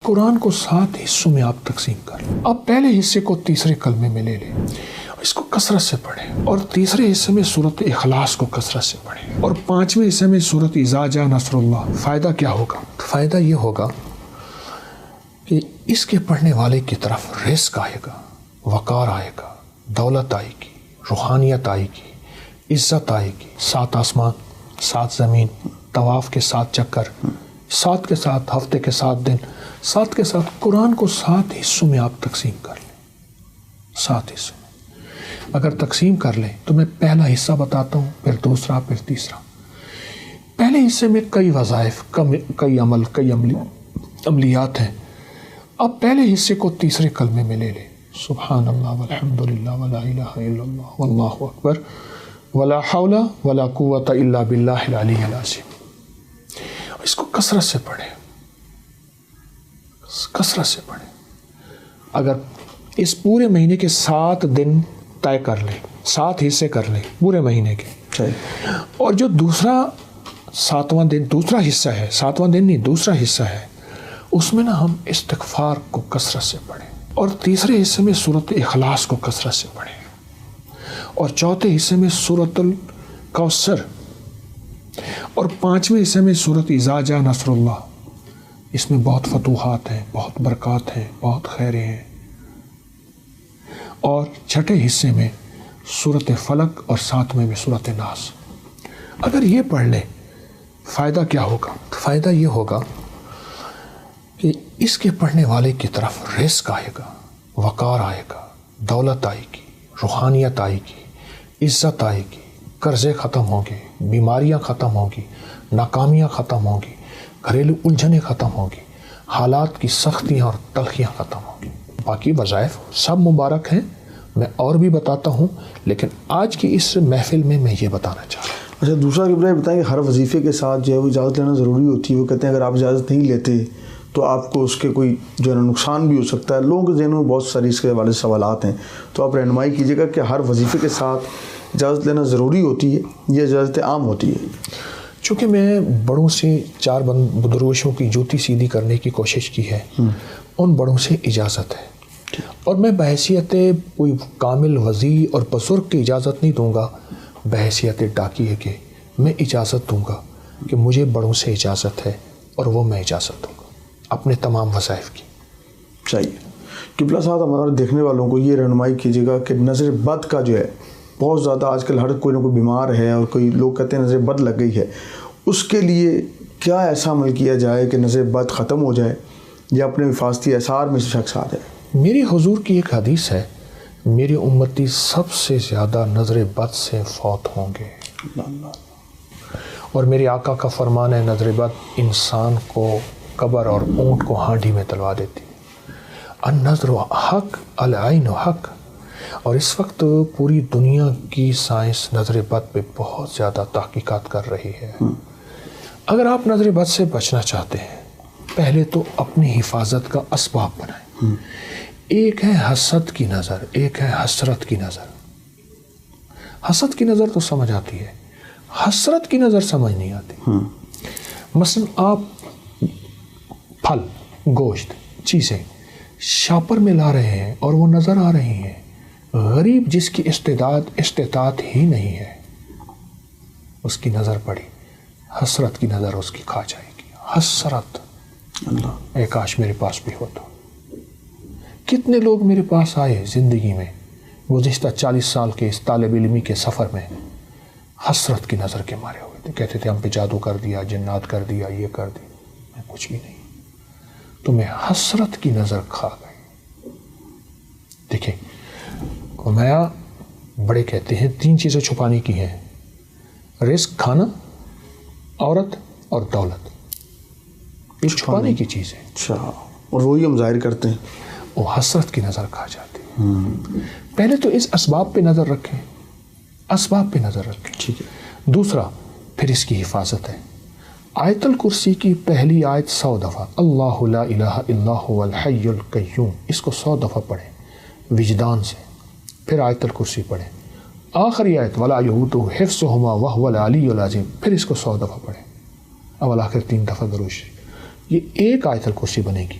قرآن کو 7 حصوں میں آپ تقسیم کر لیں. اب پہلے حصے کو تیسرے کلمے میں لے لیں, اس کو کثرت سے پڑھیں, اور تیسرے حصے میں سورۃ اخلاص کو کثرت سے پڑھیں, اور 5ویں حصے میں سورۃ اذا جاء نصر اللہ. فائدہ کیا ہوگا؟ فائدہ یہ ہوگا کہ اس کے پڑھنے والے کی طرف رزق آئے گا, وقار آئے گا, دولت آئے گی, روحانیت آئے گی, عزت آئے گی. 7 آسمان, 7 زمین, طواف کے 7 چکر, 7 کے ساتھ ہفتے کے 7 دن, 7 کے ساتھ قرآن کو 7 حصوں میں آپ تقسیم کر لیں. 7 حصوں میں اگر تقسیم کر لیں تو میں پہلا حصہ بتاتا ہوں, پھر دوسرا, پھر تیسرا. پہلے حصے میں کئی وظائف, کئی عمل, کئی عملیات ہیں. اب پہلے حصے کو تیسرے کلمے میں لے لیں. سبحان اللہ والحمد للہ ولا الہ الا اللہ واللہ اکبر ولا حول ولا قوۃ الا باللہ العلی العظیم. اس کو کثرت سے پڑھیں, کثرت سے پڑھیں. اگر اس پورے مہینے کے 7 دن طے کر لیں, 7 حصے کر لیں پورے مہینے کے, اور جو دوسرا 7واں دن دوسرا حصہ ہے, 7واں دن نہیں دوسرا حصہ ہے, اس میں نا ہم استغفار کو کثرت سے پڑھیں, اور تیسرے حصے میں سورۃ اخلاص کو کثرت سے پڑھیں, اور چوتھے حصے میں سورۃ الکوثر, اور 5ویں حصے میں سورۃ اذا جاء نصر اللہ. اس میں بہت فتوحات ہیں, بہت برکات ہیں, بہت خیریں ہیں. اور چھٹے حصے میں سورۃ فلق, اور 7ویں میں سورۃ ناس. اگر یہ پڑھ لیں فائدہ کیا ہوگا؟ فائدہ یہ ہوگا کہ اس کے پڑھنے والے کی طرف رزق آئے گا, وقار آئے گا, دولت آئے گی, روحانیت آئے گی, عزت آئے گی, قرضے ختم ہوں گے, بیماریاں ختم ہوں گی, ناکامیاں ختم ہوں گی, گھریلو الجھنیں ختم ہوں گی, حالات کی سختیاں اور تلخیاں ختم ہوں گی. باقی وظائف سب مبارک ہیں, میں اور بھی بتاتا ہوں, لیکن آج کی اس محفل میں یہ بتانا چاہ رہا ہوں. اچھا, دوسرا کہ بتائیں کہ ہر وظیفے کے ساتھ جو ہے وہ اجازت لینا ضروری ہوتی ہے. وہ کہتے ہیں اگر آپ اجازت نہیں لیتے تو آپ کو اس کے کوئی جو ہے نا نقصان بھی ہو سکتا ہے. لوگوں کے ذہنوں میں بہت ساری اس کے حوالے سے سوالات ہیں, تو آپ رہنمائی کیجیے گا کہ ہر وظیفے کے ساتھ اجازت لینا ضروری ہوتی ہے یا اجازت عام ہوتی ہے؟ چونکہ میں بڑوں سے 4 بدروشوں کی جوتی سیدھی کرنے کی کوشش کی ہے, ان بڑوں سے اجازت ہے, اور میں بحیثیت کوئی کامل وزیر اور بزرگ کی اجازت نہیں دوں گا, بحیثیت ڈاکیے کے میں اجازت دوں گا کہ مجھے بڑوں سے اجازت ہے, اور وہ میں اجازت دوں گا اپنے تمام وظائف کی. چاہیے قبلہ صاحب ہمارے دیکھنے والوں کو یہ رہنمائی کیجیے گا کہ نظر بد کا جو ہے بہت زیادہ آج کل ہر کوئی نہ کوئی بیمار ہے, اور کوئی لوگ کہتے ہیں نظر بد لگ گئی ہے. اس کے لیے کیا ایسا عمل کیا جائے کہ نظر بد ختم ہو جائے یا اپنے حفاظتی اثار میں سے شخص آ جائے؟ میری حضور کی ایک حدیث ہے, میری امتی سب سے زیادہ نظر بد سے فوت ہوں گے, اور میرے آقا کا فرمان ہے نظر بد انسان کو قبر اور اونٹ کو ہانڈی میں تلوا دیتی. النظر حق العین حق. اور اس وقت پوری دنیا کی سائنس نظر بد پہ بہت زیادہ تحقیقات کر رہی ہے. اگر آپ نظر بد سے بچنا چاہتے ہیں, پہلے تو اپنی حفاظت کا اسباب بنائیں. ایک ہے حسد کی نظر, ایک ہے حسرت کی نظر. حسد کی نظر تو سمجھ آتی ہے, حسرت کی نظر سمجھ نہیں آتی. مثلا آپ پھل, گوشت, چیزیں شاپر میں لا رہے ہیں اور وہ نظر آ رہی ہیں, غریب جس کی استطاعت ہی نہیں ہے, اس کی نظر پڑی, حسرت کی نظر اس کی کھا جائے گی. حسرت, اللہ اے کاش میرے پاس بھی ہو تو. کتنے لوگ میرے پاس آئے زندگی میں گزشتہ 40 سال کے اس طالب علمی کے سفر میں, حسرت کی نظر کے مارے ہوئے تھے, کہتے تھے ہم پہ جادو کر دیا, جنات کر دیا, یہ کر دیا. میں کچھ بھی نہیں, تمہیں حسرت کی نظر کھا گئی. دیکھیں میاں بڑے کہتے ہیں 3 چیزیں چھپانے کی ہیں, رزق, کھانا, عورت اور دولت. یہ چھپانے کی چیز ہے. اچھا, اور وہی ہم ظاہر کرتے ہیں. وہ حسرت کی نظر کھا جاتی ہے. پہلے تو اس اسباب پہ نظر رکھیں, اسباب پہ نظر رکھیں. ٹھیک ہے. دوسرا پھر اس کی حفاظت ہے. آیت الکرسی کی پہلی آیت 100 دفعہ, اللہ لا الہ الا هو الحی القیوم, اس کو 100 دفعہ پڑھیں وجدان سے. پھر آیت الکرسی پڑھیں. آخری آیت ولا یؤوده حفظهما وهو العلی العظیم, پھر اس کو 100 دفعہ پڑھیں. اول آخر 3 دفعہ درود شریف. یہ ایک آیت الکرسی بنے گی.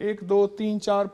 1 2 3 4